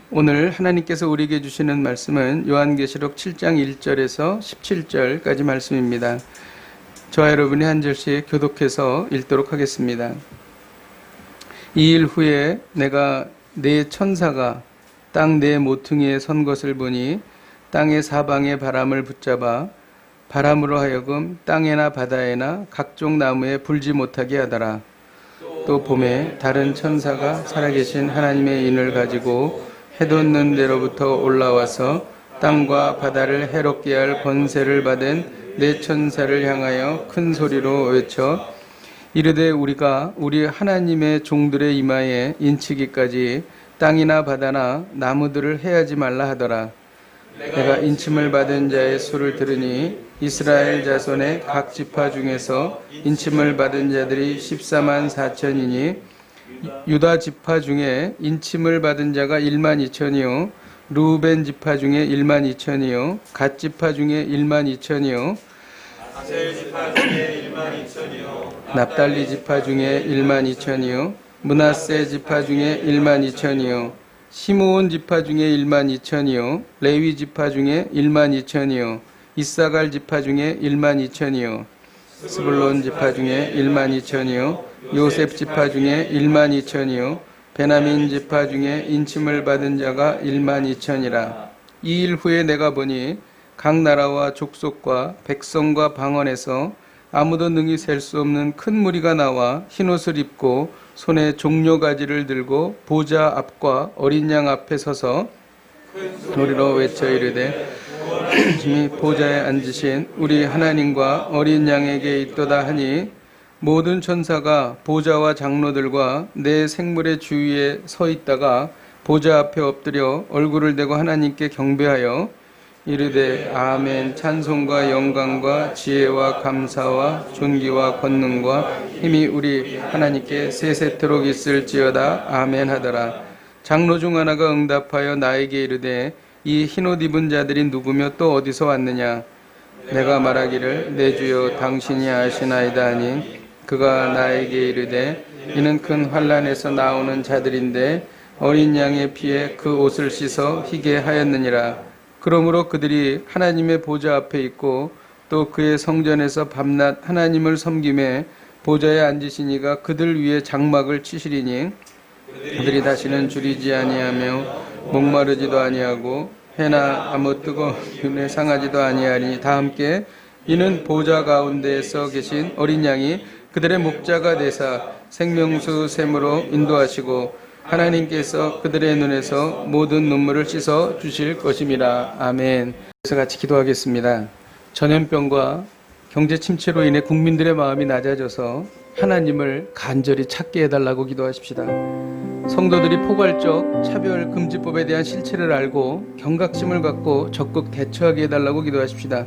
오늘 하나님께서 우리에게 주시는 말씀은 요한계시록 7장 1절에서 17절까지 말씀입니다. 저와 여러분이 한 절씩 교독해서 읽도록 하겠습니다. 이 일 후에 내가 네 천사가 땅 네 모퉁이에 선 것을 보니 땅의 사방에 바람을 붙잡아 바람으로 하여금 땅에나 바다에나 각종 나무에 불지 못하게 하더라. 또 봄에 다른 천사가 살아계신 하나님의 인을 가지고 해돋는 데로부터 올라와서 땅과 바다를 해롭게 할 권세를 받은 네 천사를 향하여 큰 소리로 외쳐 이르되 우리가 우리 하나님의 종들의 이마에 인치기까지 땅이나 바다나 나무들을 해하지 말라 하더라. 내가 인침을 받은 자의 수를 들으니 이스라엘 자손의 각 지파 중에서 인침을 받은 자들이 14만 4천이니 유다 지파 중에 인침을 받은 자가 1만 2천이요 루벤 지파 중에 1만 2천이요 갓 지파 중에 1만 2천이요 아셀 지파 중에 1만 2천이요 납달리 지파 중에 1만 2천이요 므낫세 지파 중에 1만 2천이요 시므온 지파 중에 1만 2천이요 레위 지파 중에 1만 2천이요 이사갈 지파 중에 1만 2천이요 스불론 지파 중에 1만 2천이요 요셉 지파 중에 1만 2천이요 베냐민 지파 중에 인침을 받은 자가 1만 2천이라. 이 일 후에 내가 보니 각 나라와 족속과 백성과 방언에서 아무도 능히 셀 수 없는 큰 무리가 나와 흰옷을 입고 손에 종려가지를 들고 보좌 앞과 어린 양 앞에 서서 소리로 외쳐 이르되 힘이 보좌에 앉으신 우리 하나님과 어린 양에게 있도다 하니 모든 천사가 보좌와 장로들과 내 생물의 주위에 서 있다가 보좌 앞에 엎드려 얼굴을 대고 하나님께 경배하여 이르되 아멘 찬송과 영광과 지혜와 감사와 존귀와 권능과 힘이 우리 하나님께 세세토록 있을지어다 아멘 하더라. 장로 중 하나가 응답하여 나에게 이르되 이 흰옷 입은 자들이 누구며 또 어디서 왔느냐. 내가 말하기를 내 주여 당신이 아시나이다 하니 그가 나에게 이르되 이는 큰 환난에서 나오는 자들인데 어린 양의 피에 그 옷을 씻어 희게 하였느니라. 그러므로 그들이 하나님의 보좌 앞에 있고 또 그의 성전에서 밤낮 하나님을 섬김에 보좌에 앉으시니가 그들 위에 장막을 치시리니 그들이 다시는 줄이지 아니하며 목마르지도 아니하고 해나 아무 뜨거운 눈에 상하지도 아니하니 다 함께 이는 보좌 가운데에서 계신 어린 양이 그들의 목자가 되사 생명수 샘으로 인도하시고 하나님께서 그들의 눈에서 모든 눈물을 씻어 주실 것임이라. 아멘. 그래서 같이 기도하겠습니다. 전염병과 경제 침체로 인해 국민들의 마음이 낮아져서 하나님을 간절히 찾게 해달라고 기도하십시다. 성도들이 포괄적 차별금지법에 대한 실체를 알고 경각심을 갖고 적극 대처하게 해달라고 기도하십시다.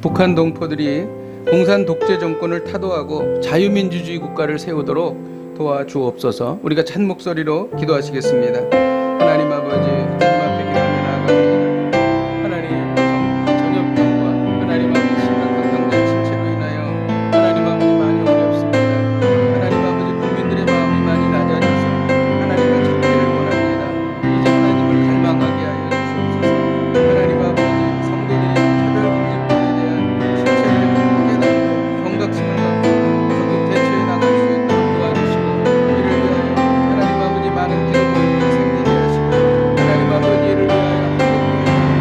북한 동포들이 공산 독재 정권을 타도하고 자유민주주의 국가를 세우도록 도와주옵소서. 우리가 찬 목소리로 기도하시겠습니다. 하나님 아버지 주님 앞에 기도하며 나아갑니다. 하나님 전염병과 하나님 아버지 심각한 경제 침체로 인하여 하나님 아버지 많이 어렵습니다. 하나님 아버지 국민들의 마음이 많이 낮아져서 하나님을 찾기를 원합니다. 이제 하나님을 갈망하게 하여 주옵소서. 하나님 아버지 성도들이 차별금지법에 대한 실체를 깨닫고 경각심을 갖고 적극 대처해 나갈 수 있도록 도와주시고 이를 위하여 하나님 아버지 많은 기도 모임이 생기게 하시고 하나님 아버지 이를 위하여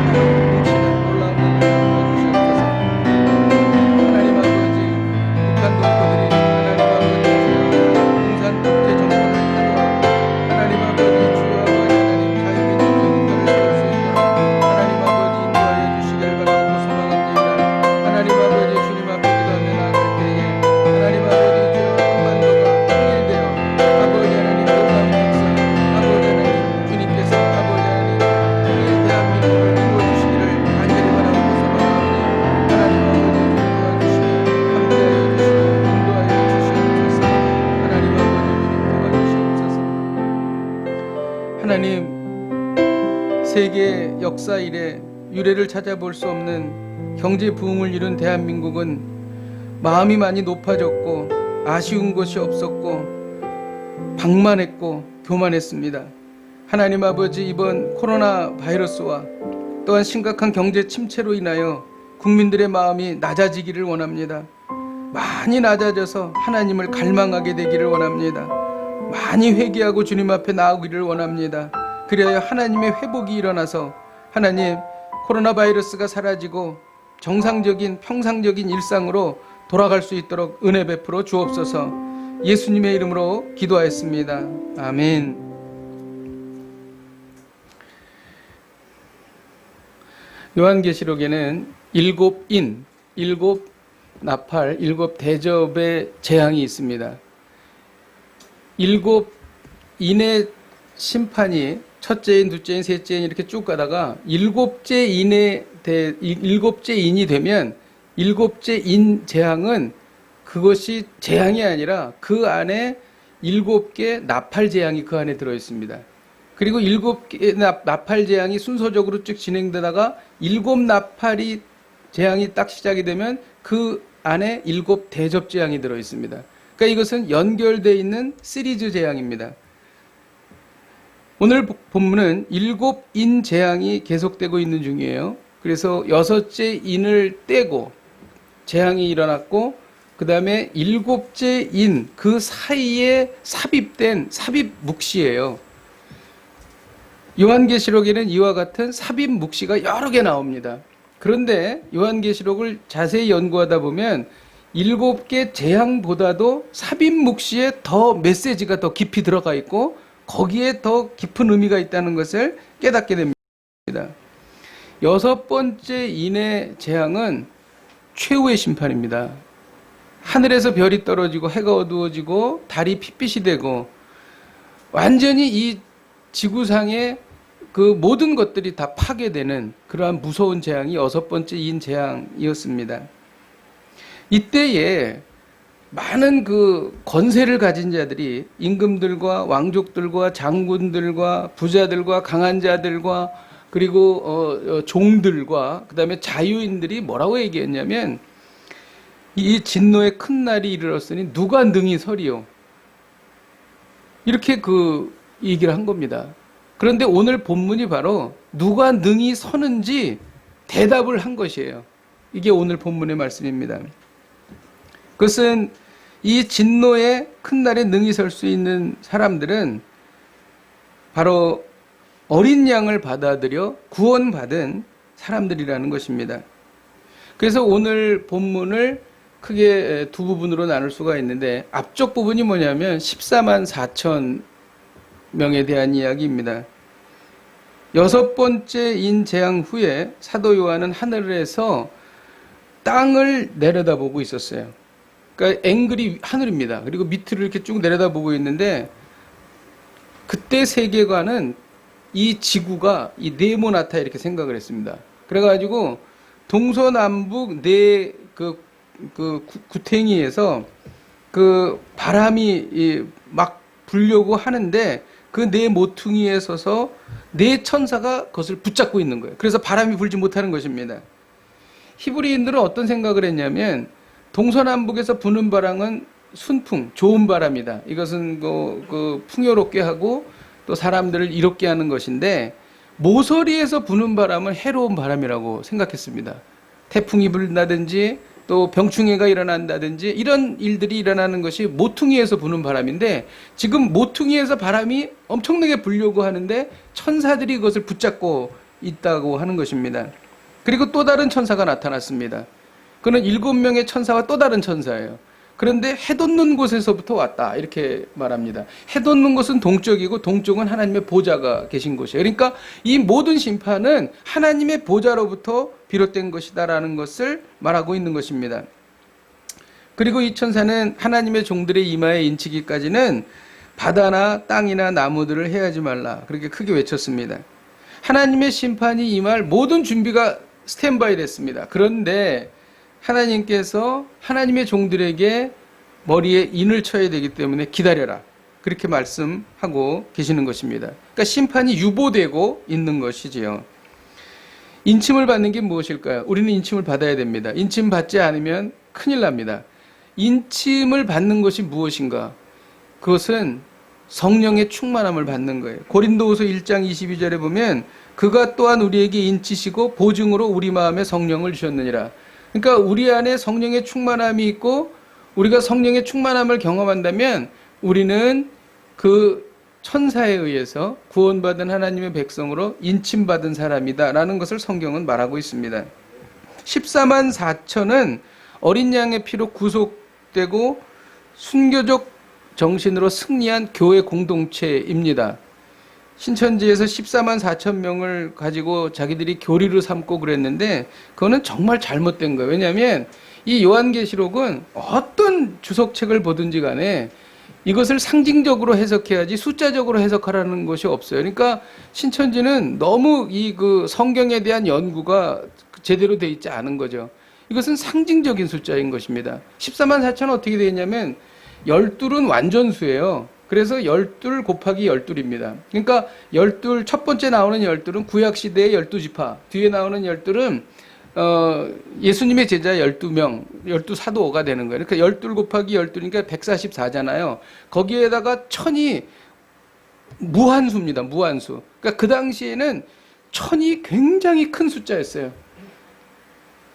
한국교회 뭉치는 놀라운 일을 부어주시옵소서. 하나님 아버지 북한 동포들이 하나님 아버지 주여 공산 독재 정권을 타도하고 하나님 아버지 주여 아버지 하나님 자유민주주의 국가를 세울 수 있도록 하나님 아버지 인도하여 주시길 바라고 소망합니다. 하나님 아버지 주님 앞에 기도하며 나아갈 때에 하나님 아버지 주여 한반도가 통일되어 아버지 하나님 놀라운 역사 아버지 하나님 주님께서 아버지 하나님 통일 대한민국을 이루어주시기를 간절히 바라고 소망하오니 하나님 아버지 주님 도와주시고 함께하여 주시고 인도하여 주시옵소서. 하나님 아버지 주님 도와주시옵소서. 하나님 세계 역사 이래 유례를 찾아볼 수 없는 경제 부흥을 이룬 대한민국은 마음이 많이 높아졌고 아쉬운 것이 없었고 방만했고 교만했습니다. 하나님 아버지, 이번 코로나 바이러스와 또한 심각한 경제 침체로 인하여 국민들의 마음이 낮아지기를 원합니다. 많이 낮아져서 하나님을 갈망하게 되기를 원합니다. 많이 회개하고 주님 앞에 나오기를 원합니다. 그래야 하나님의 회복이 일어나서 하나님, 코로나 바이러스가 사라지고 정상적인 평상적인 일상으로 돌아갈 수 있도록 은혜 베풀어 주옵소서. 예수님의 이름으로 기도하였습니다. 아멘. 요한계시록에는 일곱 나팔, 일곱 대접의 재앙이 있습니다. 일곱 인의 심판이 첫째인, 둘째인, 셋째인 이렇게 쭉 가다가 일곱째 인이 되면 일곱째 인 재앙은 그것이 재앙이 아니라 그 안에 일곱 개 나팔 재앙이 그 안에 들어 있습니다. 그리고 일곱 개 나팔 재앙이 순서적으로 쭉 진행되다가 일곱 나팔이 재앙이 딱 시작이 되면 그 안에 일곱 대접 재앙이 들어 있습니다. 그러니까 이것은 연결되어 있는 시리즈 재앙입니다. 오늘 본문은 일곱 인 재앙이 계속되고 있는 중이에요. 그래서 여섯째 인을 떼고 재앙이 일어났고, 그 다음에 일곱째 인 그 사이에 삽입된 삽입 묵시예요. 요한계시록에는 이와 같은 삽입 묵시가 여러 개 나옵니다. 그런데 요한계시록을 자세히 연구하다 보면 일곱 개 재앙보다도 삽입 묵시에 더 메시지가 더 깊이 들어가 있고 거기에 더 깊은 의미가 있다는 것을 깨닫게 됩니다. 여섯 번째 인의 재앙은 최후의 심판입니다. 하늘에서 별이 떨어지고 해가 어두워지고 달이 핏빛이 되고 완전히 이 지구상의 그 모든 것들이 다 파괴되는 그러한 무서운 재앙이 여섯 번째 인 재앙이었습니다. 이때에 많은 그 권세를 가진 자들이 임금들과 왕족들과 장군들과 부자들과 강한 자들과 그리고 종들과 그 다음에 자유인들이 뭐라고 얘기했냐면, 이 진노의 큰 날이 이르렀으니 누가 능히 서리요, 이렇게 그 얘기를 한 겁니다. 그런데 오늘 본문이 바로 누가 능히 서는지 대답을 한 것이에요. 이게 오늘 본문의 말씀입니다. 그것은 이 진노의 큰 날에 능히 설 수 있는 사람들은 바로 어린 양을 받아들여 구원받은 사람들이라는 것입니다. 그래서 오늘 본문을 크게 두 부분으로 나눌 수가 있는데, 앞쪽 부분이 뭐냐면 14만 4천 명에 대한 이야기입니다. 여섯 번째 인 재앙 후에 사도 요한은 하늘에서 땅을 내려다보고 있었어요. 그러니까 앵글이 하늘입니다. 그리고 밑으로 이렇게 쭉 내려다보고 있는데, 그때 세계관은 이 지구가 이 네모나타 이렇게 생각을 했습니다. 그래가지고 동서남북 네 구탱이에서 그 바람이 막 불려고 하는데 그 네 모퉁이에 서서 네 천사가 그것을 붙잡고 있는 거예요. 그래서 바람이 불지 못하는 것입니다. 히브리인들은 어떤 생각을 했냐면, 동서남북에서 부는 바람은 순풍, 좋은 바람이다. 이것은 그 풍요롭게 하고 또 사람들을 이롭게 하는 것인데, 모서리에서 부는 바람은 해로운 바람이라고 생각했습니다. 태풍이 불다든지 또 병충해가 일어난다든지 이런 일들이 일어나는 것이 모퉁이에서 부는 바람인데, 지금 모퉁이에서 바람이 엄청나게 불려고 하는데 천사들이 그것을 붙잡고 있다고 하는 것입니다. 그리고 또 다른 천사가 나타났습니다. 그는 7명의 천사와 또 다른 천사예요. 그런데 해 돋는 곳에서부터 왔다, 이렇게 말합니다. 해 돋는 곳은 동쪽이고 동쪽은 하나님의 보좌가 계신 곳이에요. 그러니까 이 모든 심판은 하나님의 보좌로부터 비롯된 것이다라는 것을 말하고 있는 것입니다. 그리고 이 천사는 하나님의 종들의 이마에 인치기까지는 바다나 땅이나 나무들을 해하지 말라, 그렇게 크게 외쳤습니다. 하나님의 심판이 임할 모든 준비가 스탠바이 됐습니다. 그런데 하나님께서 하나님의 종들에게 머리에 인을 쳐야 되기 때문에 기다려라, 그렇게 말씀하고 계시는 것입니다. 그러니까 심판이 유보되고 있는 것이지요. 인침을 받는 게 무엇일까요? 우리는 인침을 받아야 됩니다. 인침 받지 않으면 큰일 납니다. 인침을 받는 것이 무엇인가? 그것은 성령의 충만함을 받는 거예요. 고린도후서 1장 22절에 보면 그가 또한 우리에게 인치시고 보증으로 우리 마음에 성령을 주셨느니라. 그러니까 우리 안에 성령의 충만함이 있고 우리가 성령의 충만함을 경험한다면 우리는 그 천사에 의해서 구원받은 하나님의 백성으로 인침받은 사람이다라는 것을 성경은 말하고 있습니다. 14만 4천은 어린 양의 피로 구속되고 순교적 정신으로 승리한 교회 공동체입니다. 신천지에서 14만 4천 명을 가지고 자기들이 교리로 삼고 그랬는데 그거는 정말 잘못된 거예요. 왜냐하면 이 요한계시록은 어떤 주석책을 보든지 간에 이것을 상징적으로 해석해야지 숫자적으로 해석하라는 것이 없어요. 그러니까 신천지는 너무 이 그 성경에 대한 연구가 제대로 돼 있지 않은 거죠. 이것은 상징적인 숫자인 것입니다. 14만 4천은 어떻게 되어 있냐면 12은 완전수예요. 그래서 12 곱하기 12입니다. 그러니까 12, 첫 번째 나오는 12은 구약시대의 12지파, 뒤에 나오는 12은 예수님의 제자 12명, 12사도가 되는 거예요. 그러니까 12 곱하기 12니까 144잖아요. 거기에다가 1000이 무한수입니다. 무한수. 그러니까 그 당시에는 1000이 굉장히 큰 숫자였어요.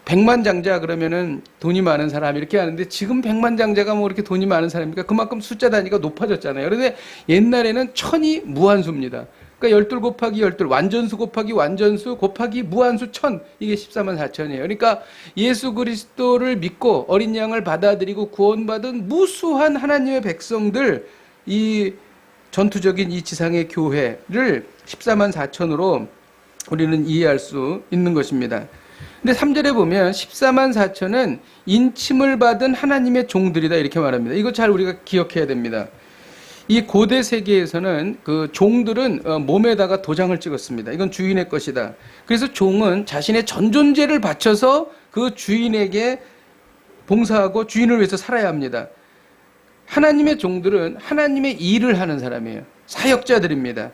100만 장자 그러면은 돈이 많은 사람 이렇게 하는데 지금 100만 장자가 뭐 이렇게 돈이 많은 사람입니까? 그만큼 숫자 단위가 높아졌잖아요. 그런데 옛날에는 1000이 무한수입니다. 그러니까 12 곱하기 12, 완전수 곱하기 완전수 곱하기 무한수 1000, 이게 14만 4천이에요. 그러니까 예수 그리스도를 믿고 어린 양을 받아들이고 구원받은 무수한 하나님의 백성들, 이 전투적인 이 지상의 교회를 14만 4천으로 우리는 이해할 수 있는 것입니다. 근데 3절에 보면 14만 4천은 인침을 받은 하나님의 종들이다 이렇게 말합니다. 이거 잘 우리가 기억해야 됩니다. 이 고대 세계에서는 그 종들은 몸에다가 도장을 찍었습니다. 이건 주인의 것이다. 그래서 종은 자신의 전 존재를 바쳐서 그 주인에게 봉사하고 주인을 위해서 살아야 합니다. 하나님의 종들은 하나님의 일을 하는 사람이에요. 사역자들입니다.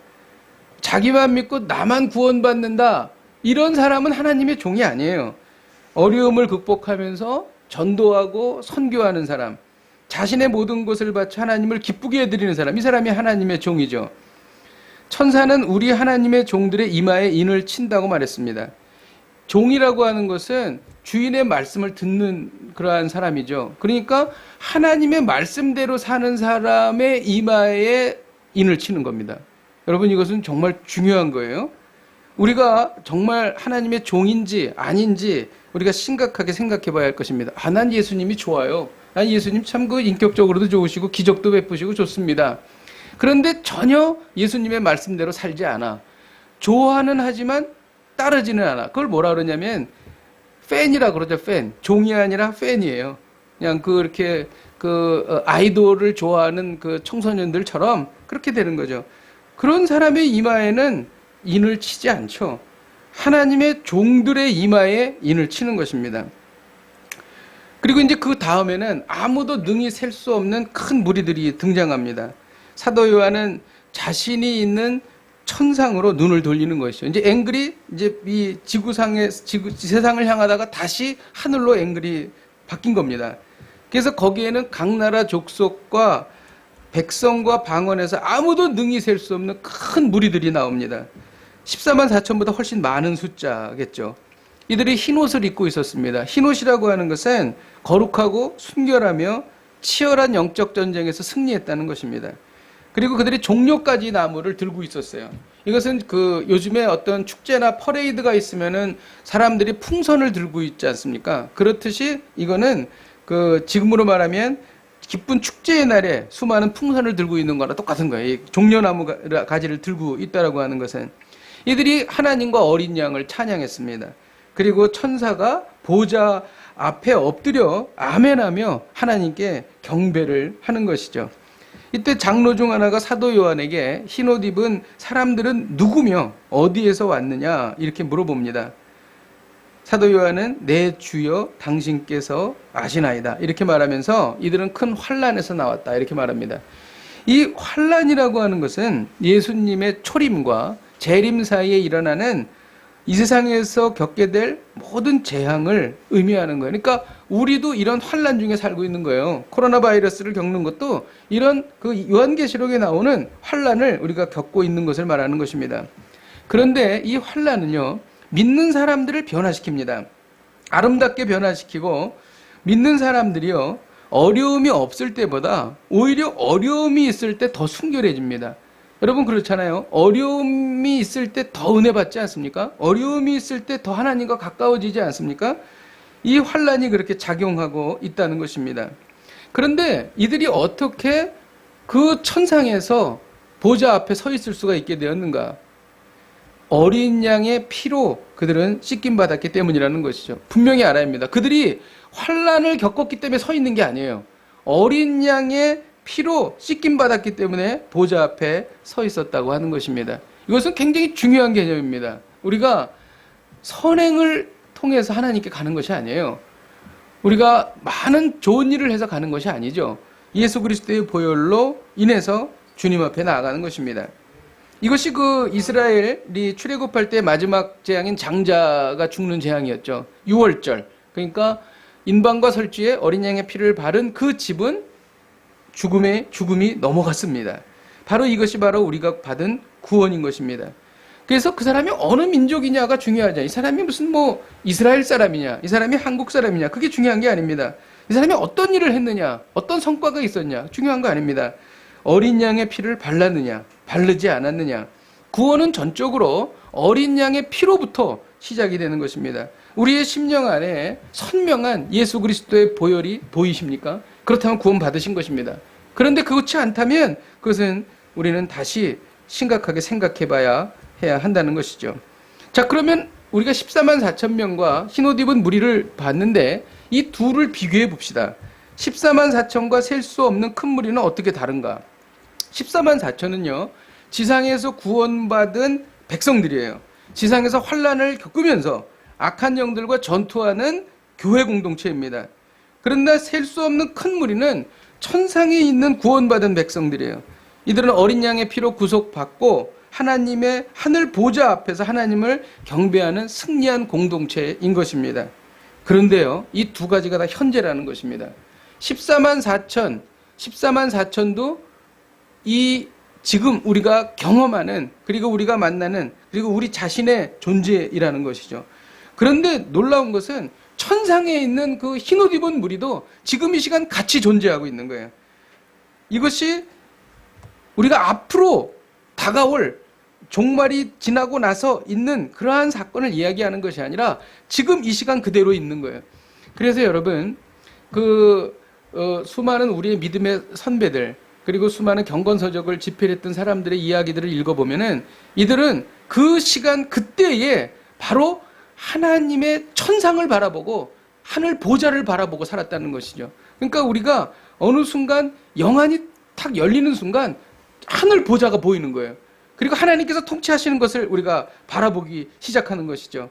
자기만 믿고 나만 구원받는다, 이런 사람은 하나님의 종이 아니에요. 어려움을 극복하면서 전도하고 선교하는 사람, 자신의 모든 것을 바쳐 하나님을 기쁘게 해드리는 사람, 이 사람이 하나님의 종이죠. 천사는 우리 하나님의 종들의 이마에 인을 친다고 말했습니다. 종이라고 하는 것은 주인의 말씀을 듣는 그러한 사람이죠. 그러니까 하나님의 말씀대로 사는 사람의 이마에 인을 치는 겁니다. 여러분, 이것은 정말 중요한 거예요. 우리가 정말 하나님의 종인지 아닌지 우리가 심각하게 생각해 봐야 할 것입니다. 난 예수님이 좋아요. 난 예수님 참 그 인격적으로도 좋으시고 기적도 베푸시고 좋습니다. 그런데 전혀 예수님의 말씀대로 살지 않아. 좋아는 하지만 따르지는 않아. 그걸 뭐라 그러냐면 팬이라 그러죠. 팬. 종이 아니라 팬이에요. 그냥 그렇게 아이돌을 좋아하는 그 청소년들처럼 그렇게 되는 거죠. 그런 사람의 이마에는 인을 치지 않죠. 하나님의 종들의 이마에 인을 치는 것입니다. 그리고 이제 그 다음에는 아무도 능히 셀 수 없는 큰 무리들이 등장합니다. 사도 요한은 자신이 있는 천상으로 눈을 돌리는 것이죠. 이제 앵글이 이제 이 세상을 향하다가 다시 하늘로 앵글이 바뀐 겁니다. 그래서 거기에는 각 나라 족속과 백성과 방언에서 아무도 능히 셀 수 없는 큰 무리들이 나옵니다. 14만 4천보다 훨씬 많은 숫자겠죠. 이들이 흰옷을 입고 있었습니다. 흰옷이라고 하는 것은 거룩하고 순결하며 치열한 영적 전쟁에서 승리했다는 것입니다. 그리고 그들이 종려까지 나무를 들고 있었어요. 이것은 요즘에 어떤 축제나 퍼레이드가 있으면은 사람들이 풍선을 들고 있지 않습니까? 그렇듯이 이거는 지금으로 말하면 기쁜 축제의 날에 수많은 풍선을 들고 있는 거랑 똑같은 거예요. 이 종려나무 가지를 들고 있다라고 하는 것은. 이들이 하나님과 어린 양을 찬양했습니다. 그리고 천사가 보좌 앞에 엎드려 아멘하며 하나님께 경배를 하는 것이죠. 이때 장로 중 하나가 사도 요한에게 흰옷 입은 사람들은 누구며 어디에서 왔느냐 이렇게 물어봅니다. 사도 요한은 내 주여 당신께서 아시나이다 이렇게 말하면서 이들은 큰 환난에서 나왔다 이렇게 말합니다. 이 환난이라고 하는 것은 예수님의 초림과 재림 사이에 일어나는 이 세상에서 겪게 될 모든 재앙을 의미하는 거예요. 그러니까 우리도 이런 환난 중에 살고 있는 거예요. 코로나 바이러스를 겪는 것도 이런 그 요한계시록에 나오는 환난을 우리가 겪고 있는 것을 말하는 것입니다. 그런데 이 환난은요, 믿는 사람들을 변화시킵니다. 아름답게 변화시키고, 믿는 사람들이요, 어려움이 없을 때보다 오히려 어려움이 있을 때 더 순결해집니다. 여러분 그렇잖아요. 어려움이 있을 때 더 은혜 받지 않습니까? 어려움이 있을 때 더 하나님과 가까워지지 않습니까? 이 환난이 그렇게 작용하고 있다는 것입니다. 그런데 이들이 어떻게 그 천상에서 보좌 앞에 서 있을 수가 있게 되었는가? 어린 양의 피로 그들은 씻김 받았기 때문이라는 것이죠. 분명히 알아야 합니다. 그들이 환난을 겪었기 때문에 서 있는 게 아니에요. 어린 양의 피로 씻김 받았기 때문에 보좌 앞에 서 있었다고 하는 것입니다. 이것은 굉장히 중요한 개념입니다. 우리가 선행을 통해서 하나님께 가는 것이 아니에요. 우리가 많은 좋은 일을 해서 가는 것이 아니죠. 예수 그리스도의 보혈로 인해서 주님 앞에 나아가는 것입니다. 이것이 그 이스라엘이 출애굽할 때 마지막 재앙인 장자가 죽는 재앙이었죠. 유월절. 그러니까 인방과 설주에 어린 양의 피를 바른 그 집은 죽음이 넘어갔습니다. 바로 이것이 바로 우리가 받은 구원인 것입니다. 그래서 그 사람이 어느 민족이냐가 중요하지. 이 사람이 무슨 뭐 이스라엘 사람이냐, 이 사람이 한국 사람이냐, 그게 중요한 게 아닙니다. 이 사람이 어떤 일을 했느냐, 어떤 성과가 있었냐, 중요한 거 아닙니다. 어린 양의 피를 발랐느냐, 바르지 않았느냐. 구원은 전적으로 어린 양의 피로부터 시작이 되는 것입니다. 우리의 심령 안에 선명한 예수 그리스도의 보혈이 보이십니까? 그렇다면 구원 받으신 것입니다. 그런데 그렇지 않다면 그것은 우리는 다시 심각하게 생각해 봐야 해야 한다는 것이죠. 자, 그러면 우리가 14만 4천 명과 흰옷 입은 무리를 봤는데 이 둘을 비교해 봅시다. 14만 4천과 셀 수 없는 큰 무리는 어떻게 다른가? 14만 4천은요, 지상에서 구원받은 백성들이에요. 지상에서 환난을 겪으면서 악한 영들과 전투하는 교회 공동체입니다. 그런데 셀 수 없는 큰 무리는 천상에 있는 구원받은 백성들이에요. 이들은 어린 양의 피로 구속받고 하나님의 하늘 보좌 앞에서 하나님을 경배하는 승리한 공동체인 것입니다. 그런데요, 이 두 가지가 다 현재라는 것입니다. 14만 4천도 이 지금 우리가 경험하는, 그리고 우리가 만나는, 그리고 우리 자신의 존재이라는 것이죠. 그런데 놀라운 것은 천상에 있는 그 흰옷 입은 무리도 지금 이 시간 같이 존재하고 있는 거예요. 이것이 우리가 앞으로 다가올 종말이 지나고 나서 있는 그러한 사건을 이야기하는 것이 아니라 지금 이 시간 그대로 있는 거예요. 그래서 여러분, 수많은 우리의 믿음의 선배들, 그리고 수많은 경건서적을 집필했던 사람들의 이야기들을 읽어보면은 이들은 그 시간 그때에 바로 하나님의 천상을 바라보고 하늘 보좌를 바라보고 살았다는 것이죠. 그러니까 우리가 어느 순간 영안이 탁 열리는 순간 하늘 보좌가 보이는 거예요. 그리고 하나님께서 통치하시는 것을 우리가 바라보기 시작하는 것이죠.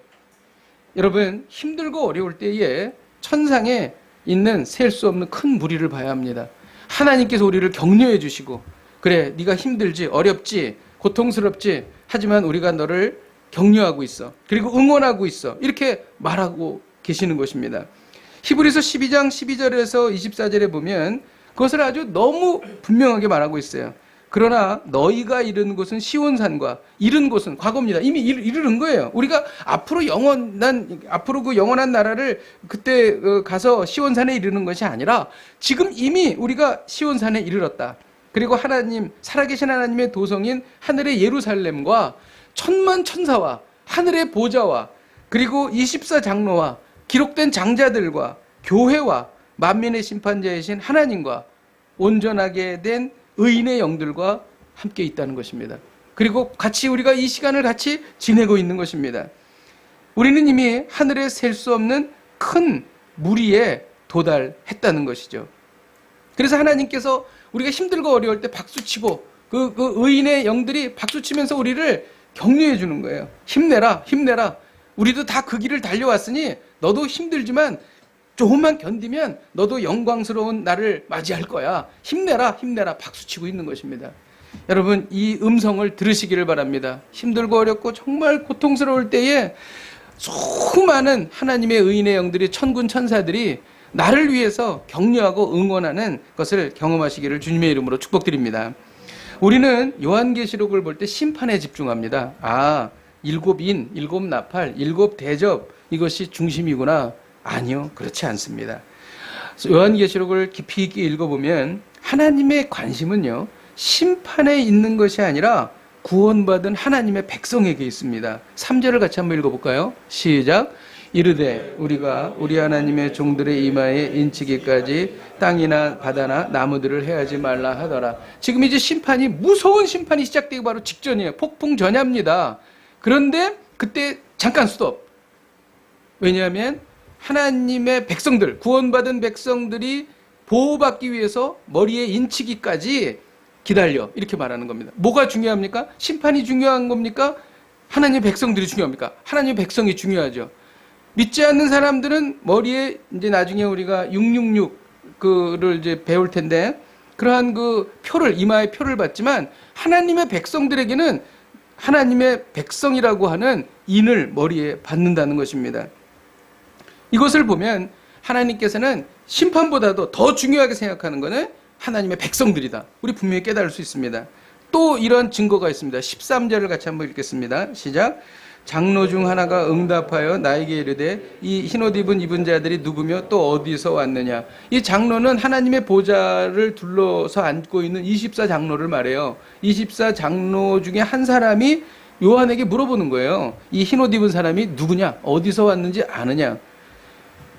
여러분, 힘들고 어려울 때에 천상에 있는 셀 수 없는 큰 무리를 봐야 합니다. 하나님께서 우리를 격려해 주시고, 그래, 네가 힘들지, 어렵지, 고통스럽지, 하지만 우리가 너를 격려하고 있어, 그리고 응원하고 있어, 이렇게 말하고 계시는 것입니다. 히브리서 12장 12절에서 24절에 보면 그것을 아주 너무 분명하게 말하고 있어요. 그러나 너희가 이른 곳은 시온산과, 이른 곳은 과거입니다. 이미 이르는 거예요. 우리가 앞으로 그 영원한 나라를 그때 가서 시온산에 이르는 것이 아니라 지금 이미 우리가 시온산에 이르렀다. 그리고 하나님, 살아계신 하나님의 도성인 하늘의 예루살렘과 천만 천사와 하늘의 보좌와 그리고 24장로와 기록된 장자들과 교회와 만민의 심판자이신 하나님과 온전하게 된 의인의 영들과 함께 있다는 것입니다. 그리고 같이 우리가 이 시간을 같이 지내고 있는 것입니다. 우리는 이미 하늘에 셀 수 없는 큰 무리에 도달했다는 것이죠. 그래서 하나님께서 우리가 힘들고 어려울 때 박수치고 그 의인의 영들이 박수치면서 우리를 격려해 주는 거예요. 힘내라, 힘내라. 우리도 다 그 길을 달려왔으니 너도 힘들지만 조금만 견디면 너도 영광스러운 날을 맞이할 거야. 힘내라, 힘내라. 박수치고 있는 것입니다. 여러분, 이 음성을 들으시기를 바랍니다. 힘들고 어렵고 정말 고통스러울 때에 수많은 하나님의 의인의 영들이, 천군 천사들이 나를 위해서 격려하고 응원하는 것을 경험하시기를 주님의 이름으로 축복드립니다. 우리는 요한계시록을 볼 때 심판에 집중합니다. 아, 일곱 인, 일곱 나팔, 일곱 대접, 이것이 중심이구나. 아니요, 그렇지 않습니다. 요한계시록을 깊이 있게 읽어보면 하나님의 관심은요, 심판에 있는 것이 아니라 구원받은 하나님의 백성에게 있습니다. 3절을 같이 한번 읽어볼까요? 시작. 이르되 우리가 우리 하나님의 종들의 이마에 인치기까지 땅이나 바다나 나무들을 해하지 말라 하더라. 지금 이제 심판이, 무서운 심판이 시작되기 바로 직전이에요. 폭풍 전야입니다. 그런데 그때 잠깐 스톱. 왜냐하면 하나님의 백성들, 구원받은 백성들이 보호받기 위해서 머리에 인치기까지 기다려, 이렇게 말하는 겁니다. 뭐가 중요합니까? 심판이 중요한 겁니까? 하나님의 백성들이 중요합니까? 하나님의 백성이 중요하죠. 믿지 않는 사람들은 머리에 이제 나중에 우리가 666를 이제 배울 텐데, 그러한 그 표를, 이마의 표를 받지만 하나님의 백성들에게는 하나님의 백성이라고 하는 인을 머리에 받는다는 것입니다. 이것을 보면 하나님께서는 심판보다도 더 중요하게 생각하는 것은 하나님의 백성들이다. 우리 분명히 깨달을 수 있습니다. 또 이런 증거가 있습니다. 13절을 같이 한번 읽겠습니다. 시작. 장로 중 하나가 응답하여 나에게 이르되 이 흰옷 입은 자들이 누구며 또 어디서 왔느냐. 이 장로는 하나님의 보좌를 둘러서 앉고 있는 24장로를 말해요. 24장로 중에 한 사람이 요한에게 물어보는 거예요. 이 흰옷 입은 사람이 누구냐, 어디서 왔는지 아느냐.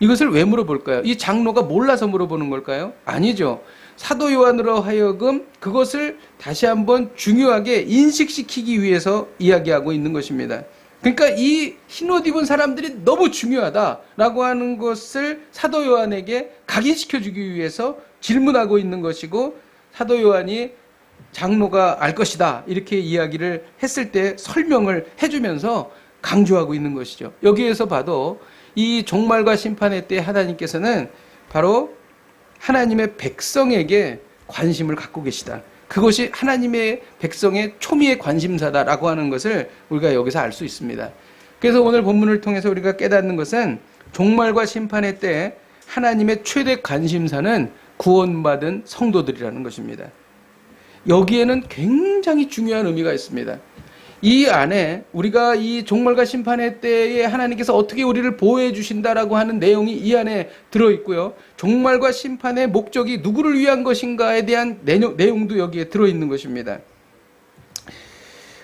이것을 왜 물어볼까요? 이 장로가 몰라서 물어보는 걸까요? 아니죠. 사도 요한으로 하여금 그것을 다시 한번 중요하게 인식시키기 위해서 이야기하고 있는 것입니다. 그러니까 이 흰옷 입은 사람들이 너무 중요하다라고 하는 것을 사도 요한에게 각인시켜주기 위해서 질문하고 있는 것이고, 사도 요한이 장로가 알 것이다 이렇게 이야기를 했을 때 설명을 해주면서 강조하고 있는 것이죠. 여기에서 봐도 이 종말과 심판의 때 하나님께서는 바로 하나님의 백성에게 관심을 갖고 계시다. 그것이 하나님의 백성의 초미의 관심사다라고 하는 것을 우리가 여기서 알 수 있습니다. 그래서 오늘 본문을 통해서 우리가 깨닫는 것은 종말과 심판의 때 하나님의 최대 관심사는 구원받은 성도들이라는 것입니다. 여기에는 굉장히 중요한 의미가 있습니다. 이 안에 우리가 이 종말과 심판의 때에 하나님께서 어떻게 우리를 보호해 주신다라고 하는 내용이 이 안에 들어있고요. 종말과 심판의 목적이 누구를 위한 것인가에 대한 내용도 여기에 들어있는 것입니다.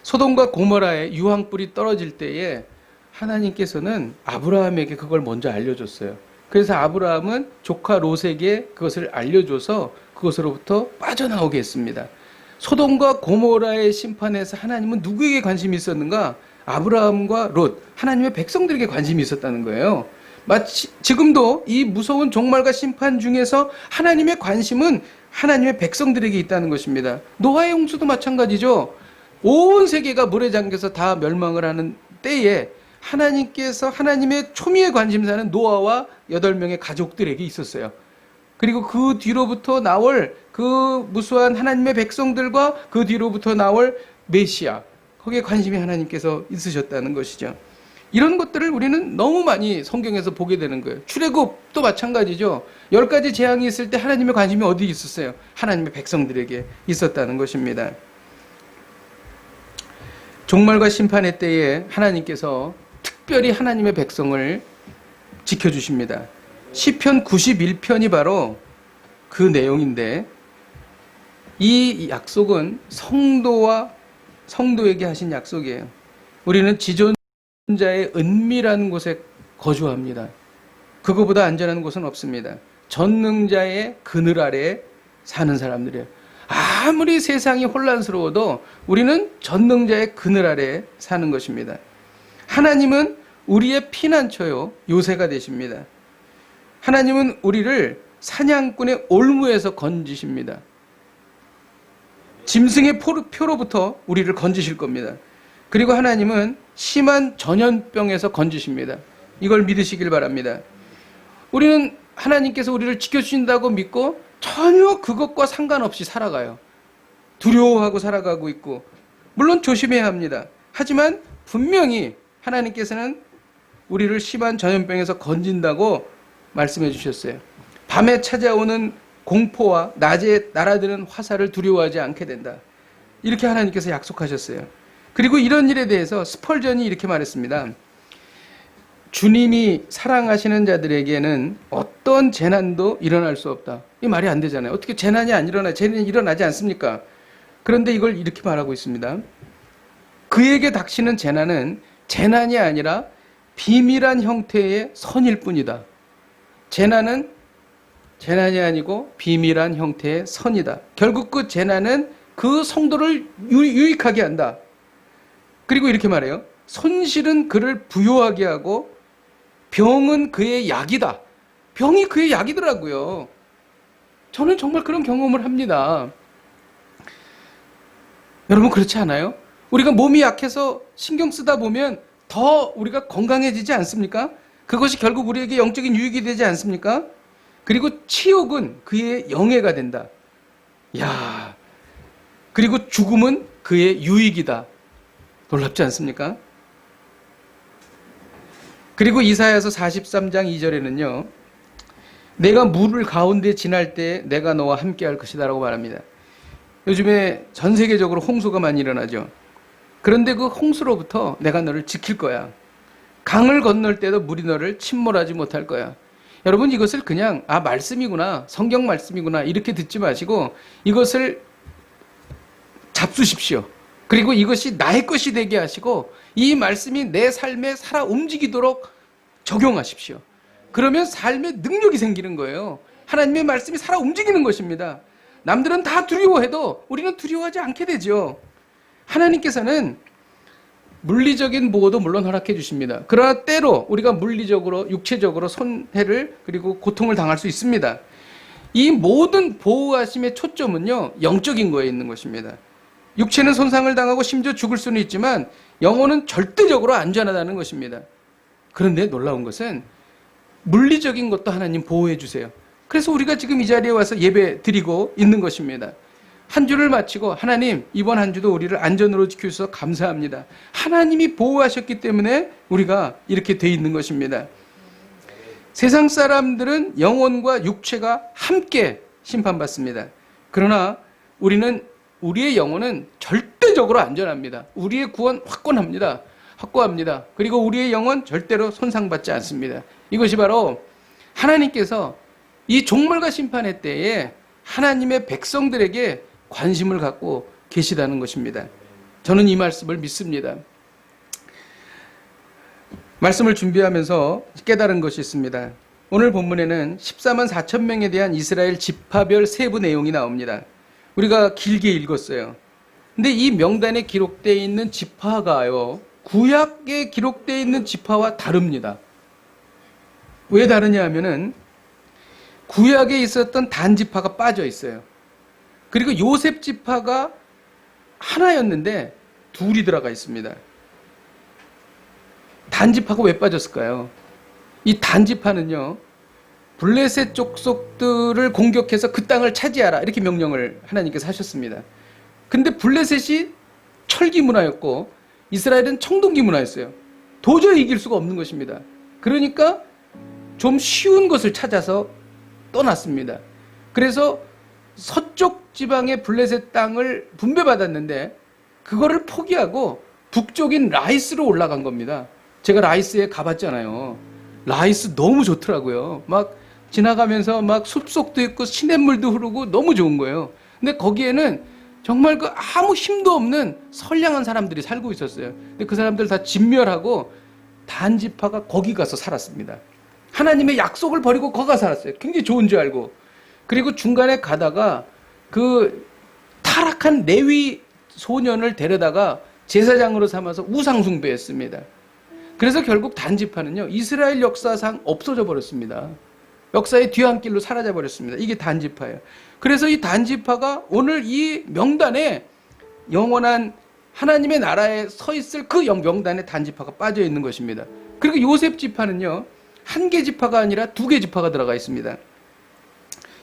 소돔과 고모라의 유황불이 떨어질 때에 하나님께서는 아브라함에게 그걸 먼저 알려줬어요. 그래서 아브라함은 조카 롯에게 그것을 알려줘서 그것으로부터 빠져나오게 했습니다. 소돔과 고모라의 심판에서 하나님은 누구에게 관심이 있었는가? 아브라함과 롯, 하나님의 백성들에게 관심이 있었다는 거예요. 마치 지금도 이 무서운 종말과 심판 중에서 하나님의 관심은 하나님의 백성들에게 있다는 것입니다. 노아의 홍수도 마찬가지죠. 온 세계가 물에 잠겨서 다 멸망을 하는 때에 하나님께서 하나님의 초미의 관심사는 노아와 8명의 가족들에게 있었어요. 그리고 그 뒤로부터 나올 그 무수한 하나님의 백성들과 그 뒤로부터 나올 메시아, 거기에 관심이 하나님께서 있으셨다는 것이죠. 이런 것들을 우리는 너무 많이 성경에서 보게 되는 거예요. 출애굽도 마찬가지죠. 10가지 재앙이 있을 때 하나님의 관심이 어디 있었어요? 하나님의 백성들에게 있었다는 것입니다. 종말과 심판의 때에 하나님께서 특별히 하나님의 백성을 지켜주십니다. 시편 91편이 바로 그 내용인데, 이 약속은 성도에게 하신 약속이에요. 우리는 지존자의 은밀한 곳에 거주합니다. 그거보다 안전한 곳은 없습니다. 전능자의 그늘 아래 사는 사람들이에요. 아무리 세상이 혼란스러워도 우리는 전능자의 그늘 아래 사는 것입니다. 하나님은 우리의 피난처요, 요새가 되십니다. 하나님은 우리를 사냥꾼의 올무에서 건지십니다. 짐승의 표로부터 우리를 건지실 겁니다. 그리고 하나님은 심한 전염병에서 건지십니다. 이걸 믿으시길 바랍니다. 우리는 하나님께서 우리를 지켜주신다고 믿고 전혀 그것과 상관없이 살아가요. 두려워하고 살아가고 있고, 물론 조심해야 합니다. 하지만 분명히 하나님께서는 우리를 심한 전염병에서 건진다고 말씀해 주셨어요. 밤에 찾아오는 공포와 낮에 날아드는 화살을 두려워하지 않게 된다. 이렇게 하나님께서 약속하셨어요. 그리고 이런 일에 대해서 스펄전이 이렇게 말했습니다. 주님이 사랑하시는 자들에게는 어떤 재난도 일어날 수 없다. 이 말이 안 되잖아요. 어떻게 재난이 안 일어나? 재난이 일어나지 않습니까? 그런데 이걸 이렇게 말하고 있습니다. 그에게 닥치는 재난은 재난이 아니라 비밀한 형태의 선일 뿐이다. 재난은 재난이 아니고 비밀한 형태의 선이다. 결국 그 재난은 그 성도를 유익하게 한다. 그리고 이렇게 말해요. 손실은 그를 부요하게 하고 병은 그의 약이다. 병이 그의 약이더라고요. 저는 정말 그런 경험을 합니다. 여러분 그렇지 않아요? 우리가 몸이 약해서 신경 쓰다 보면 더 우리가 건강해지지 않습니까? 그것이 결국 우리에게 영적인 유익이 되지 않습니까? 그리고 치욕은 그의 영예가 된다. 야, 그리고 죽음은 그의 유익이다. 놀랍지 않습니까? 그리고 이사야서 43장 2절에는요. 내가 물을 가운데 지날 때 내가 너와 함께 할 것이다 라고 말합니다. 요즘에 전 세계적으로 홍수가 많이 일어나죠. 그런데 그 홍수로부터 내가 너를 지킬 거야. 강을 건널 때도 물이 너를 침몰하지 못할 거야. 여러분 이것을 그냥 말씀이구나, 성경 말씀이구나 이렇게 듣지 마시고 이것을 잡수십시오. 그리고 이것이 나의 것이 되게 하시고 이 말씀이 내 삶에 살아 움직이도록 적용하십시오. 그러면 삶에 능력이 생기는 거예요. 하나님의 말씀이 살아 움직이는 것입니다. 남들은 다 두려워해도 우리는 두려워하지 않게 되죠. 하나님께서는 물리적인 보호도 물론 허락해 주십니다. 그러나 때로 우리가 물리적으로, 육체적으로 손해를 그리고 고통을 당할 수 있습니다. 이 모든 보호하심의 초점은요, 영적인 거에 있는 것입니다. 육체는 손상을 당하고 심지어 죽을 수는 있지만 영혼은 절대적으로 안전하다는 것입니다. 그런데 놀라운 것은 물리적인 것도 하나님 보호해 주세요. 그래서 우리가 지금 이 자리에 와서 예배 드리고 있는 것입니다. 한 주를 마치고 하나님 이번 한 주도 우리를 안전으로 지켜주셔서 감사합니다. 하나님이 보호하셨기 때문에 우리가 이렇게 돼 있는 것입니다. 세상 사람들은 영혼과 육체가 함께 심판받습니다. 그러나 우리의 영혼은 절대적으로 안전합니다. 우리의 구원 확고합니다. 그리고 우리의 영혼 절대로 손상받지 않습니다. 이것이 바로 하나님께서 이 종말과 심판의 때에 하나님의 백성들에게 관심을 갖고 계시다는 것입니다. 저는 이 말씀을 믿습니다. 말씀을 준비하면서 깨달은 것이 있습니다. 오늘 본문에는 14만 4천 명에 대한 이스라엘 지파별 세부 내용이 나옵니다. 우리가 길게 읽었어요. 근데 이 명단에 기록되어 있는 지파가요, 구약에 기록되어 있는 지파와 다릅니다. 왜 다르냐 하면은 구약에 있었던 단 지파가 빠져 있어요. 그리고 요셉 지파가 하나였는데 둘이 들어가 있습니다. 단 지파가 왜 빠졌을까요? 이 단 지파는요, 블레셋 족속들을 공격해서 그 땅을 차지하라 이렇게 명령을 하나님께서 하셨습니다. 근데 블레셋이 철기 문화였고 이스라엘은 청동기 문화였어요. 도저히 이길 수가 없는 것입니다. 그러니까 좀 쉬운 것을 찾아서 떠났습니다. 그래서 서쪽 지방의 블레셋 땅을 분배받았는데 그거를 포기하고 북쪽인 라이스로 올라간 겁니다. 제가 라이스에 가봤잖아요. 라이스 너무 좋더라고요. 막 지나가면서 막 숲속도 있고 시냇물도 흐르고 너무 좋은 거예요. 근데 거기에는 정말 그 아무 힘도 없는 선량한 사람들이 살고 있었어요. 근데 그 사람들 다 진멸하고 단지파가 거기 가서 살았습니다. 하나님의 약속을 버리고 거기 가서 살았어요. 굉장히 좋은 줄 알고. 그리고 중간에 가다가 그 타락한 레위 소년을 데려다가 제사장으로 삼아서 우상숭배했습니다. 그래서 결국 단지파는요, 이스라엘 역사상 없어져 버렸습니다. 역사의 뒤안길로 사라져 버렸습니다. 이게 단지파예요. 그래서 이 단지파가 오늘 이 명단에 영원한 하나님의 나라에 서 있을 그 명단에 단지파가 빠져 있는 것입니다. 그리고 요셉 지파는요, 한 개 지파가 아니라 두 개 지파가 들어가 있습니다.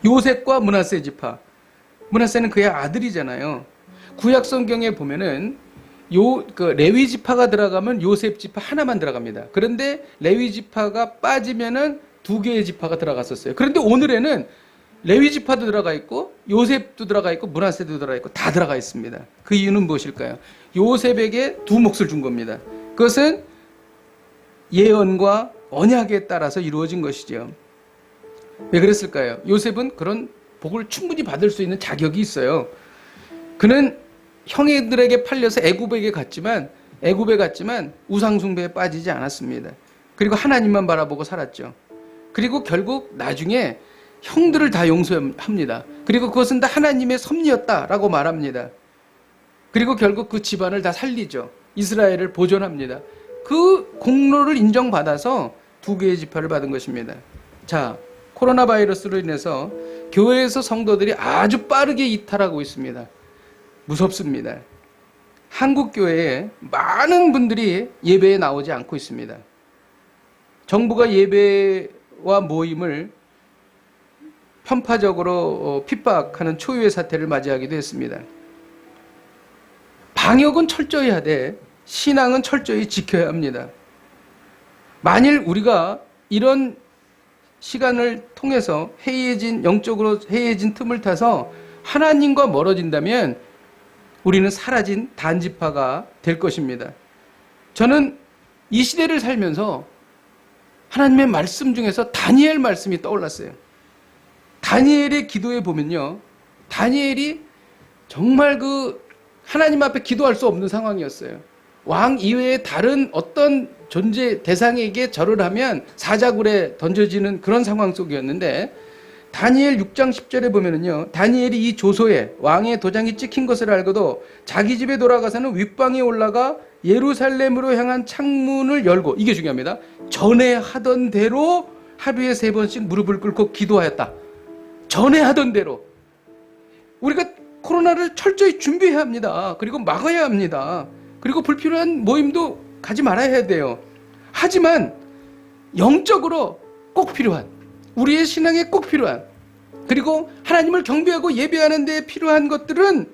요셉과 므낫세 지파. 므낫세는 그의 아들이잖아요. 구약 성경에 보면은 레위 지파가 들어가면 요셉 지파 하나만 들어갑니다. 그런데 레위 지파가 빠지면은 두 개의 지파가 들어갔었어요. 그런데 오늘에는 레위 지파도 들어가 있고 요셉도 들어가 있고 므낫세도 들어가 있고 다 들어가 있습니다. 그 이유는 무엇일까요? 요셉에게 두 몫을 준 겁니다. 그것은 예언과 언약에 따라서 이루어진 것이죠. 왜 그랬을까요? 요셉은 그런 복을 충분히 받을 수 있는 자격이 있어요. 그는 형제들에게 팔려서 애굽에 갔지만 우상 숭배에 빠지지 않았습니다. 그리고 하나님만 바라보고 살았죠. 그리고 결국 나중에 형들을 다 용서합니다. 그리고 그것은 다 하나님의 섭리였다라고 말합니다. 그리고 결국 그 집안을 다 살리죠. 이스라엘을 보존합니다. 그 공로를 인정받아서 두 개의 지파를 받은 것입니다. 자, 코로나 바이러스로 인해서 교회에서 성도들이 아주 빠르게 이탈하고 있습니다. 무섭습니다. 한국 교회에 많은 분들이 예배에 나오지 않고 있습니다. 정부가 예배와 모임을 편파적으로 핍박하는 초유의 사태를 맞이하기도 했습니다. 방역은 철저히 하되 신앙은 철저히 지켜야 합니다. 만일 우리가 이런 시간을 통해서 영적으로 해이해진 틈을 타서 하나님과 멀어진다면 우리는 사라진 단지파가 될 것입니다. 저는 이 시대를 살면서 하나님의 말씀 중에서 다니엘 말씀이 떠올랐어요. 다니엘의 기도에 보면요, 다니엘이 정말 하나님 앞에 기도할 수 없는 상황이었어요. 왕 이외의 다른 어떤 존재 대상에게 절을 하면 사자굴에 던져지는 그런 상황 속이었는데, 다니엘 6장 10절에 보면은요, 다니엘이 이 조소에 왕의 도장이 찍힌 것을 알고도 자기 집에 돌아가서는 윗방에 올라가 예루살렘으로 향한 창문을 열고, 이게 중요합니다, 전에 하던 대로 하루에 3번씩 무릎을 꿇고 기도하였다. 전에 하던 대로. 우리가 코로나를 철저히 준비해야 합니다. 그리고 막아야 합니다. 그리고 불필요한 모임도 가지 말아야 돼요. 하지만 영적으로 꼭 필요한, 우리의 신앙에 꼭 필요한, 그리고 하나님을 경배하고 예배하는 데 필요한 것들은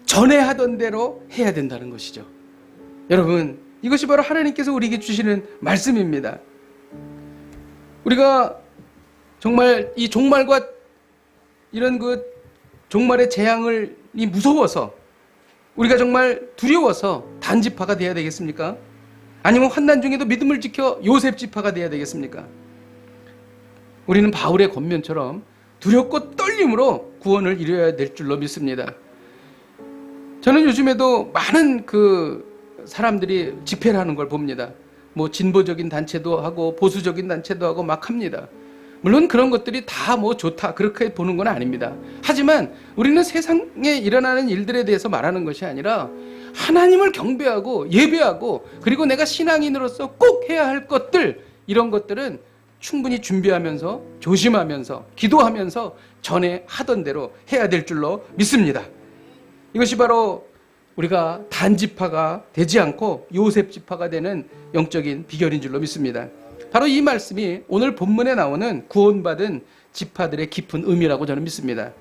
전에 하던 대로 해야 된다는 것이죠. 여러분, 이것이 바로 하나님께서 우리에게 주시는 말씀입니다. 우리가 정말 이 종말과 이런 종말의 재앙이 무서워서, 우리가 정말 두려워서 단지파가 되어야 되겠습니까? 아니면 환난 중에도 믿음을 지켜 요셉 지파가 되어야 되겠습니까? 우리는 바울의 권면처럼 두렵고 떨림으로 구원을 이루어야 될 줄로 믿습니다. 저는 요즘에도 많은 사람들이 집회를 하는 걸 봅니다. 진보적인 단체도 하고 보수적인 단체도 하고 막 합니다. 물론 그런 것들이 다 좋다 그렇게 보는 건 아닙니다. 하지만 우리는 세상에 일어나는 일들에 대해서 말하는 것이 아니라 하나님을 경배하고 예배하고, 그리고 내가 신앙인으로서 꼭 해야 할 것들, 이런 것들은 충분히 준비하면서 조심하면서 기도하면서 전에 하던 대로 해야 될 줄로 믿습니다. 이것이 바로 우리가 단지파가 되지 않고 요셉 지파가 되는 영적인 비결인 줄로 믿습니다. 바로 이 말씀이 오늘 본문에 나오는 구원받은 지파들의 깊은 의미라고 저는 믿습니다.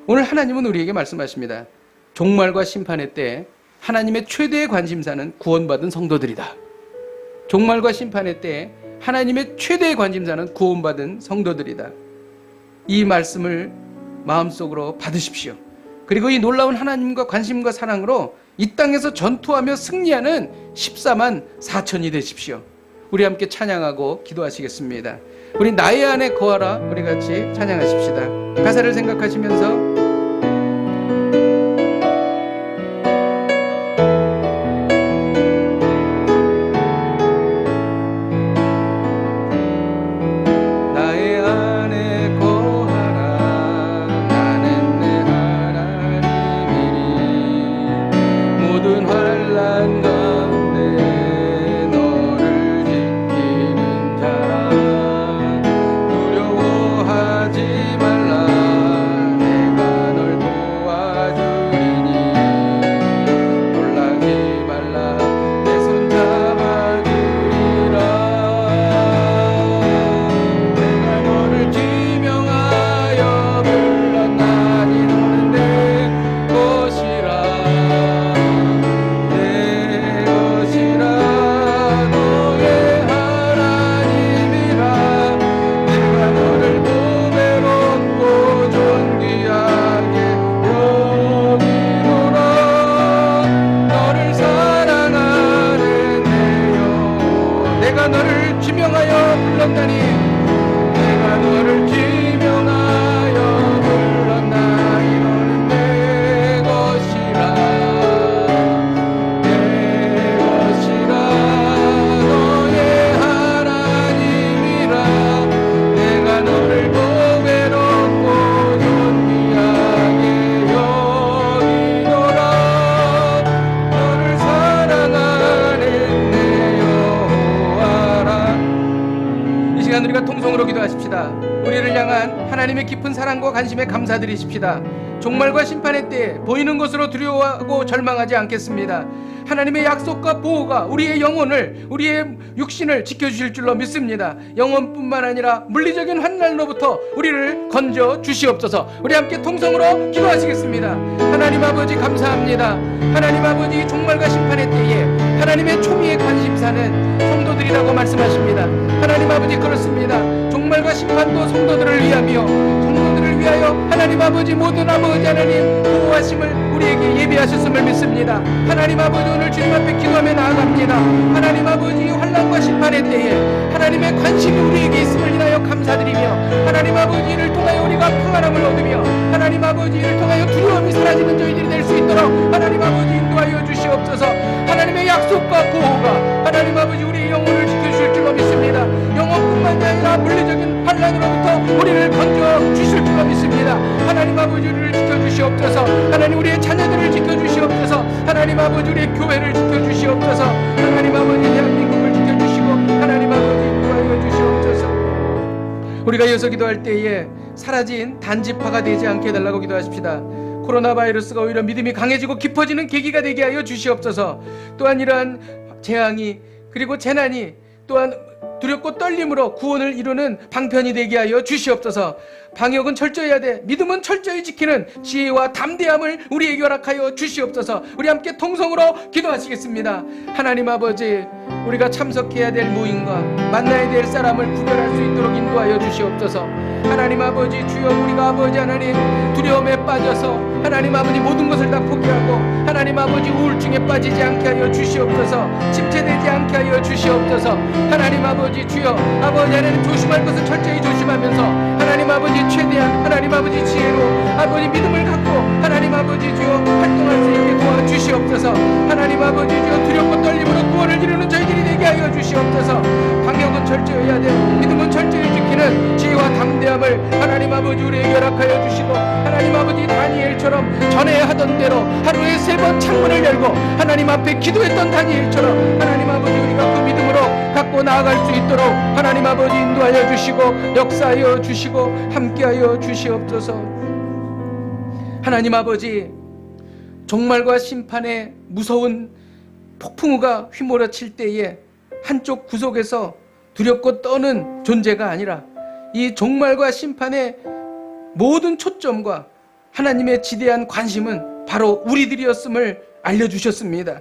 오늘 하나님은 우리에게 말씀하십니다. 종말과 심판의 때 하나님의 최대의 관심사는 구원받은 성도들이다. 종말과 심판의 때 하나님의 최대의 관심사는 구원받은 성도들이다. 이 말씀을 마음속으로 받으십시오. 그리고 이 놀라운 하나님과 관심과 사랑으로 이 땅에서 전투하며 승리하는 14만 4천이 되십시오. 우리 함께 찬양하고 기도하시겠습니다. 우리 나의 안에 거하라, 우리 같이 찬양하십시다. 가사를 생각하시면서 두려워하지 말라, 내가 하나님의 깊은 사랑과 관심에 감사드리십시다. 종말과 심판의 때에 보이는 것으로 두려워하고 절망하지 않겠습니다. 하나님의 약속과 보호가 우리의 영혼을, 우리의 육신을 지켜주실 줄로 믿습니다. 영혼뿐만 아니라 물리적인 환난으로부터 우리를 건져 주시옵소서. 우리 함께 통성으로 기도하시겠습니다. 하나님 아버지 감사합니다. 하나님 아버지 종말과 심판의 때에 하나님의 초미의 관심사는 성도들이라고 말씀하십니다. 하나님 아버지 그렇습니다. 종말과 심판도 성도들을 위하며 성도들을 위하여 하나님 아버지 모든 아버지 하나님 보호하심을 우리에게 예비하셨음을 믿습니다. 하나님 아버지 오늘 주님 앞에 기도하며 나아갑니다. 하나님 아버지 환난과 심판의 때에 하나님의 관심이 우리에게 있음을 인하여 감사드리며 하나님 아버지를 통하여 우리가 평안함을 얻으며 하나님 아버지를 통하여 두려움이 사라지는 저희들이 될 수 있도록 하나님 아버지 인도하여 주시옵소서. 하나님의 약속과 보호가 하나님 아버지 우리의 영혼을 지켜주실 줄로 믿습니다. 영혼뿐만 아니라 물리적인 환난으로부터 우리를 건져 주실 줄로 믿습니다. 하나님 아버지 우리를 지켜주시옵소서. 하나님 우리의 자녀들을 지켜주시옵소서. 하나님 아버지 우리의 교회를 지켜주시옵소서. 하나님 아버지 대한민국을 지켜주시고 하나님 아버지 인도하여 주시옵소서. 우리가 이어서 기도할 때에 사라진 단지파가 되지 않게 해달라고 기도하십시다. 코로나 바이러스가 오히려 믿음이 강해지고 깊어지는 계기가 되게 하여 주시옵소서. 또한 이러한 재앙이 그리고 재난이 또한 두렵고 떨림으로 구원을 이루는 방편이 되게 하여 주시옵소서. 방역은 철저히 해야 돼. 믿음은 철저히 지키는 지혜와 담대함을 우리에게 허락하여 주시옵소서. 우리 함께 통성으로 기도하시겠습니다. 하나님 아버지 우리가 참석해야 될 모임과 만나야 될 사람을 구별할 수 있도록 인도하여 주시옵소서. 하나님 아버지 주여 우리가 아버지 하나님 두려움에 빠져서 하나님 아버지 모든 것을 다 포기하고 하나님 아버지 우울증에 빠지지 않게 하여 주시옵소서. 침체되지 않게 하여 주시옵소서. 하나님 아버지 주여 아버지 하나님 조심할 것을 철저히 조심하면서 하나님 아버지 최대한 하나님 아버지 지혜로 아버지 믿음을 갖고 하나님 아버지 주여 활동할 수 있게 도와주시옵소서. 하나님 아버지 주여 두렵고 떨림으로 구원을 이루는 저희들이 되게 하여 주시옵소서. 방역은 철저히 해야 돼. 믿음은 철저히 지키는 지혜와 담대함을 하나님 아버지 우리에게 허락하여 주시고 하나님 아버지 다니엘처럼 전에 하던 대로 하루에 3번 창문을 열고 하나님 앞에 기도했던 다니엘처럼 하나님 아버지 우리가 그 믿음으로 갖고 나아갈 수 있도록 하나님 아버지 인도하여 주시고 역사하여 주시고 함께하여 주시옵소서. 하나님 아버지 종말과 심판의 무서운 폭풍우가 휘몰아칠 때에 한쪽 구석에서 두렵고 떠는 존재가 아니라 이 종말과 심판의 모든 초점과 하나님의 지대한 관심은 바로 우리들이었음을 알려주셨습니다.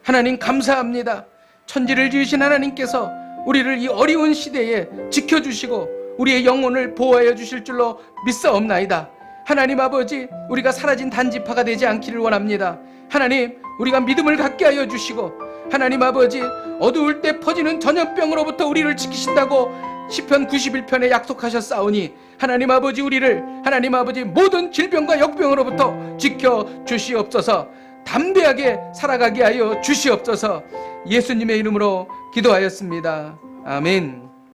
하나님 감사합니다. 천지를 지으신 하나님께서 우리를 이 어려운 시대에 지켜주시고 우리의 영혼을 보호하여 주실 줄로 믿사옵나이다. 하나님 아버지 우리가 사라진 단지파가 되지 않기를 원합니다. 하나님 우리가 믿음을 갖게 하여 주시고 하나님 아버지 어두울 때 퍼지는 전염병으로부터 우리를 지키신다고 시편 91편에 약속하셨사오니 하나님 아버지 우리를 하나님 아버지 모든 질병과 역병으로부터 지켜 주시옵소서. 담대하게 살아가게 하여 주시옵소서. 예수님의 이름으로 기도하였습니다. 아멘.